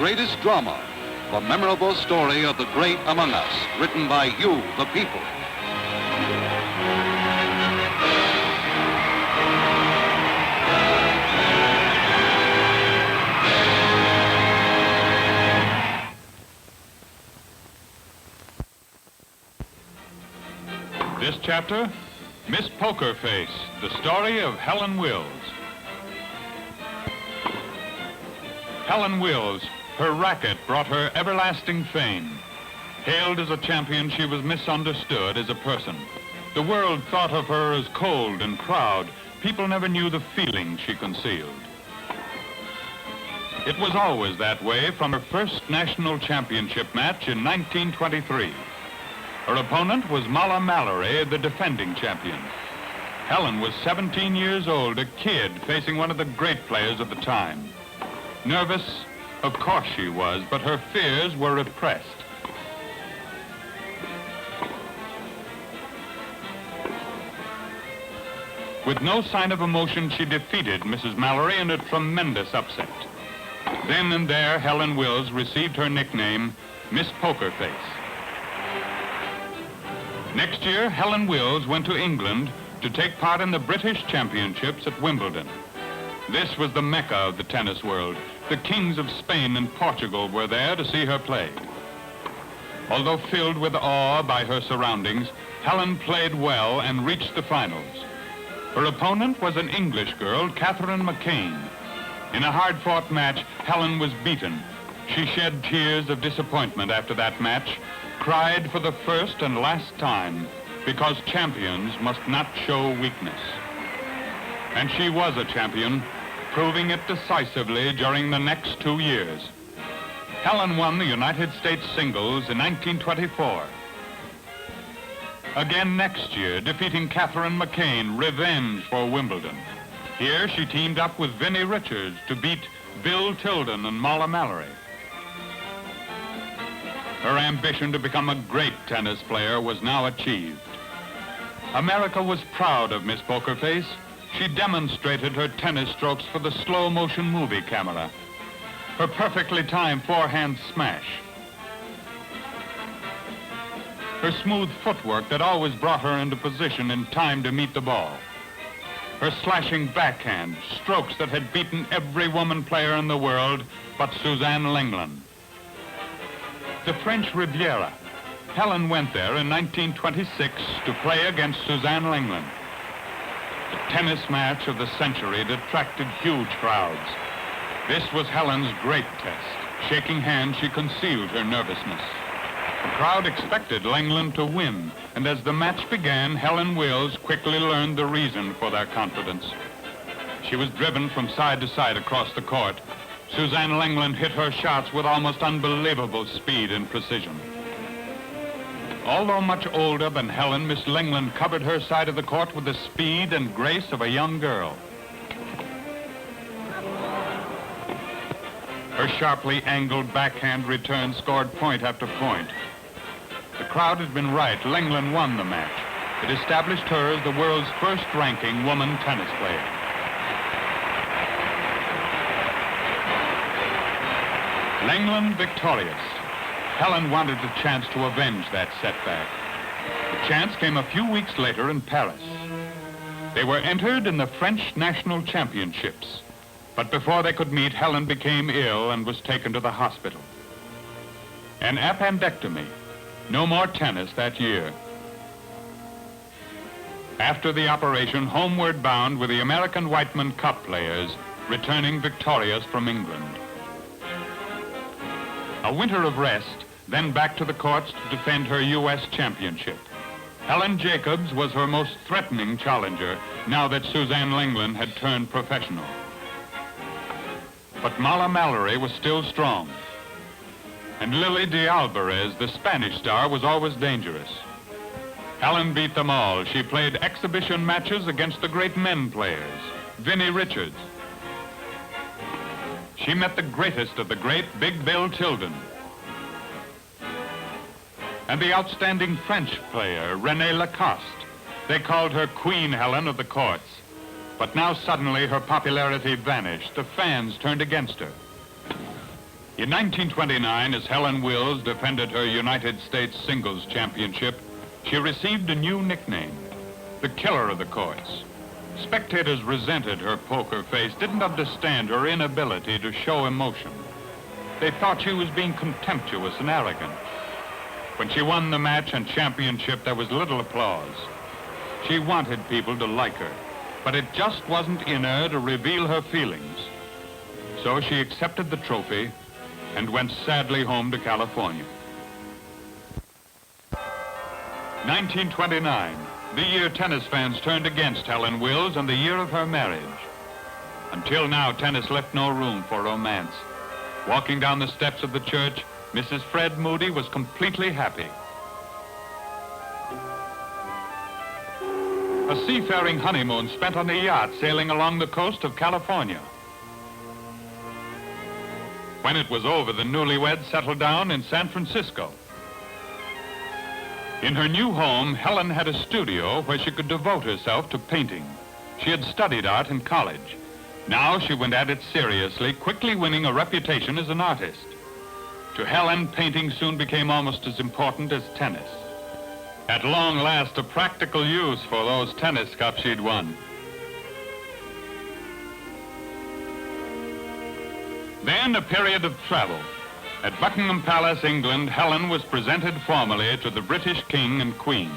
greatest drama, the memorable story of the great among us, written by you, the people. This chapter, Miss Poker Face, the story of Helen Wills. Helen Wills, her racket brought her everlasting fame. Hailed as a champion, she was misunderstood as a person. The world thought of her as cold and proud. People never knew the feeling she concealed. It was always that way from her first national championship match in 1923. Her opponent was Molla Mallory, the defending champion. Helen was 17 years old, a kid facing one of the great players of the time. Nervous, of course she was, but her fears were repressed. With no sign of emotion, she defeated Mrs. Mallory in a tremendous upset. Then and there, Helen Wills received her nickname, Miss Poker Face. Next year, Helen Wills went to England to take part in the British Championships at Wimbledon. This was the mecca of the tennis world. The kings of Spain and Portugal were there to see her play. Although filled with awe by her surroundings, Helen played well and reached the finals. Her opponent was an English girl, Katherine McKean. In a hard-fought match, Helen was beaten. She shed tears of disappointment after that match, cried for the first and last time, because champions must not show weakness. And she was a champion, proving it decisively during the next 2 years. Helen won the United States singles in 1924. Again next year, defeating Katherine McKean, revenge for Wimbledon. Here she teamed up with Vinnie Richards to beat Bill Tilden and Molla Mallory. Her ambition to become a great tennis player was now achieved. America was proud of Miss Poker Face. She demonstrated her tennis strokes for the slow-motion movie camera. Her perfectly timed forehand smash. Her smooth footwork that always brought her into position in time to meet the ball. Her slashing backhand, strokes that had beaten every woman player in the world but Suzanne Lenglen. The French Riviera. Helen went there in 1926 to play against Suzanne Lenglen. The tennis match of the century that attracted huge crowds. This was Helen's great test. Shaking hands, she concealed her nervousness. The crowd expected Lenglen to win, and as the match began, Helen Wills quickly learned the reason for their confidence. She was driven from side to side across the court. Suzanne Lenglen hit her shots with almost unbelievable speed and precision. Although much older than Helen, Miss Lenglen covered her side of the court with the speed and grace of a young girl. Her sharply angled backhand return scored point after point. The crowd had been right. Lenglen won the match. It established her as the world's first-ranking woman tennis player. Lenglen victorious. Helen wanted a chance to avenge that setback. The chance came a few weeks later in Paris. They were entered in the French national championships. But before they could meet, Helen became ill and was taken to the hospital. An appendectomy. No more tennis that year. After the operation, homeward bound with the American Wightman Cup players, returning victorious from England. A winter of rest, then back to the courts to defend her U.S. championship. Helen Jacobs was her most threatening challenger, now that Suzanne Lenglen had turned professional. But Molla Mallory was still strong. And Lili Alvarez, the Spanish star, was always dangerous. Helen beat them all. She played exhibition matches against the great men players, Vinnie Richards. She met the greatest of the great, Big Bill Tilden. And the outstanding French player, Rene Lacoste. They called her Queen Helen of the courts. But now suddenly her popularity vanished. The fans turned against her. In 1929, as Helen Wills defended her United States Singles Championship, she received a new nickname, the Killer of the Courts. Spectators resented her poker face, didn't understand her inability to show emotion. They thought she was being contemptuous and arrogant. When she won the match and championship, there was little applause. She wanted people to like her, but it just wasn't in her to reveal her feelings. So she accepted the trophy and went sadly home to California. 1929, the year tennis fans turned against Helen Wills and the year of her marriage. Until now, tennis left no room for romance. Walking down the steps of the church, Mrs. Fred Moody was completely happy. A seafaring honeymoon spent on a yacht sailing along the coast of California. When it was over, the newlyweds settled down in San Francisco. In her new home, Helen had a studio where she could devote herself to painting. She had studied art in college. Now she went at it seriously, quickly winning a reputation as an artist. To Helen, painting soon became almost as important as tennis. At long last, a practical use for those tennis cups she'd won. Then a period of travel. At Buckingham Palace, England, Helen was presented formally to the British King and Queen.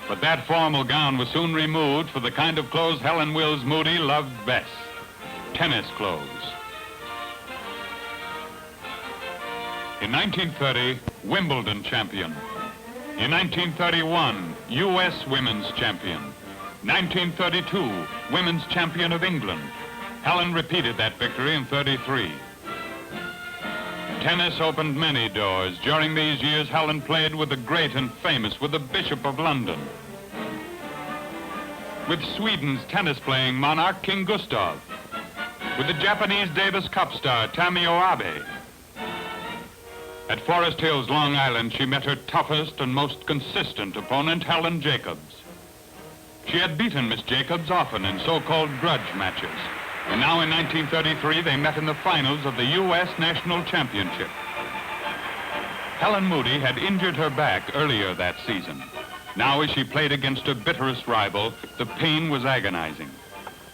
But that formal gown was soon removed for the kind of clothes Helen Wills Moody loved best, tennis clothes. In 1930, Wimbledon champion. In 1931, U.S. women's champion. 1932, women's champion of England. Helen repeated that victory in 33. Tennis opened many doors. During these years, Helen played with the great and famous, with the Bishop of London, with Sweden's tennis-playing monarch, King Gustaf, with the Japanese Davis Cup star, Tamino Abe. At Forest Hills, Long Island, she met her toughest and most consistent opponent, Helen Jacobs. She had beaten Miss Jacobs often in so-called grudge matches. And now in 1933, they met in the finals of the U.S. National Championship. Helen Moody had injured her back earlier that season. Now, as she played against her bitterest rival, the pain was agonizing.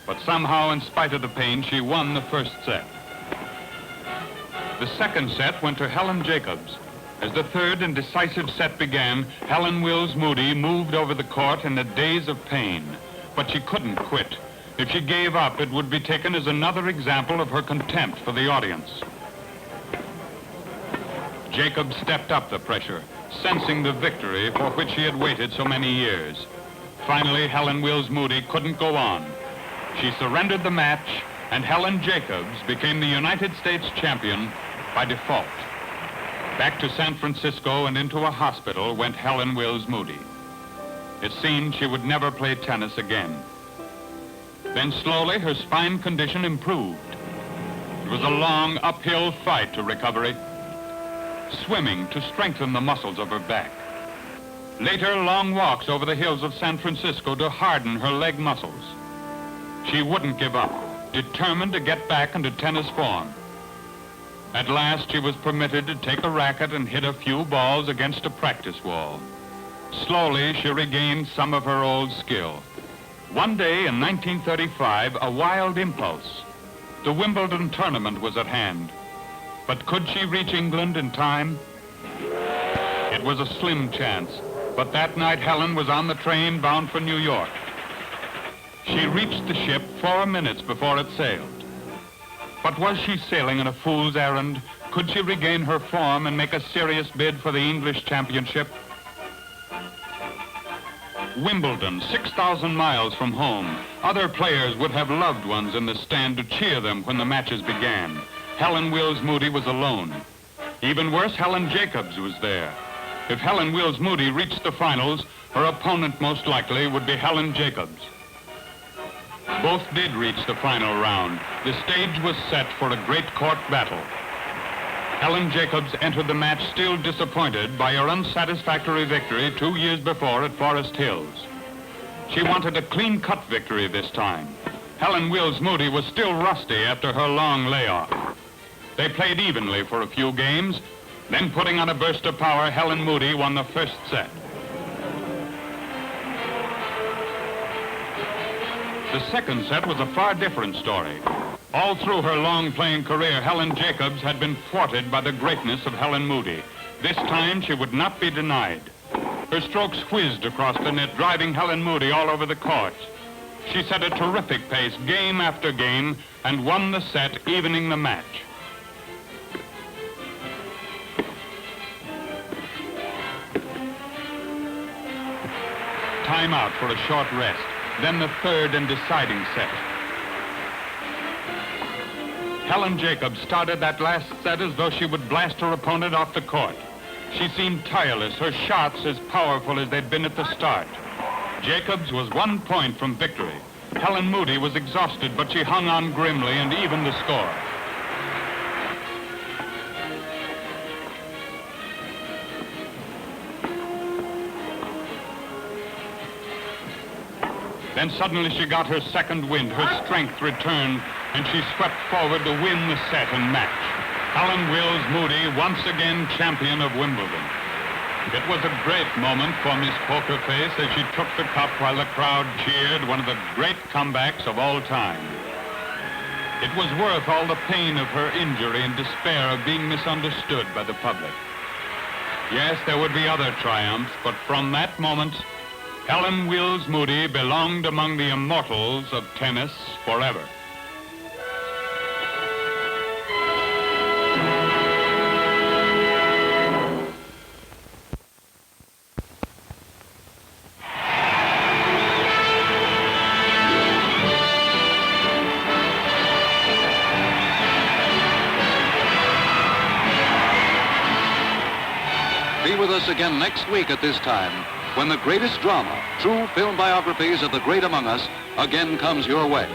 But somehow, in spite of the pain, she won the first set. The second set went to Helen Jacobs. As the third and decisive set began, Helen Wills Moody moved over the court in a daze of pain. But she couldn't quit. If she gave up, it would be taken as another example of her contempt for the audience. Jacobs stepped up the pressure, sensing the victory for which she had waited so many years. Finally, Helen Wills Moody couldn't go on. She surrendered the match, and Helen Jacobs became the United States champion by default. Back to San Francisco and into a hospital went Helen Wills Moody. It seemed she would never play tennis again. Then slowly her spine condition improved. It was a long uphill fight to recovery. Swimming to strengthen the muscles of her back. Later, long walks over the hills of San Francisco to harden her leg muscles. She wouldn't give up, determined to get back into tennis form. At last, she was permitted to take a racket and hit a few balls against a practice wall. Slowly, she regained some of her old skill. One day in 1935, a wild impulse. The Wimbledon tournament was at hand. But could she reach England in time? It was a slim chance, but that night Helen was on the train bound for New York. She reached the ship 4 minutes before it sailed. But was she sailing on a fool's errand? Could she regain her form and make a serious bid for the English championship? Wimbledon, 6,000 miles from home. Other players would have loved ones in the stand to cheer them when the matches began. Helen Wills Moody was alone. Even worse, Helen Jacobs was there. If Helen Wills Moody reached the finals, her opponent most likely would be Helen Jacobs. Both did reach the final round. The stage was set for a great court battle. Helen Jacobs entered the match still disappointed by her unsatisfactory victory 2 years before at Forest Hills. She wanted a clean-cut victory this time. Helen Wills Moody was still rusty after her long layoff. They played evenly for a few games. Then, putting on a burst of power, Helen Moody won the first set. The second set was a far different story. All through her long playing career, Helen Jacobs had been thwarted by the greatness of Helen Moody. This time, she would not be denied. Her strokes whizzed across the net, driving Helen Moody all over the court. She set a terrific pace game after game and won the set, evening the match. Time out for a short rest, then the third and deciding set. Helen Jacobs started that last set as though she would blast her opponent off the court. She seemed tireless, her shots as powerful as they'd been at the start. Jacobs was 1 point from victory. Helen Moody was exhausted, but she hung on grimly and evened the score. Then suddenly she got her second wind, her strength returned, and she swept forward to win the set and match. Helen Wills Moody, once again champion of Wimbledon. It was a great moment for Miss Poker Face as she took the cup while the crowd cheered, one of the great comebacks of all time. It was worth all the pain of her injury and despair of being misunderstood by the public. Yes, there would be other triumphs, but from that moment, Helen Wills Moody belonged among the immortals of tennis forever. Be with us again next week at this time, when the greatest drama, true film biographies of the great among us, again comes your way.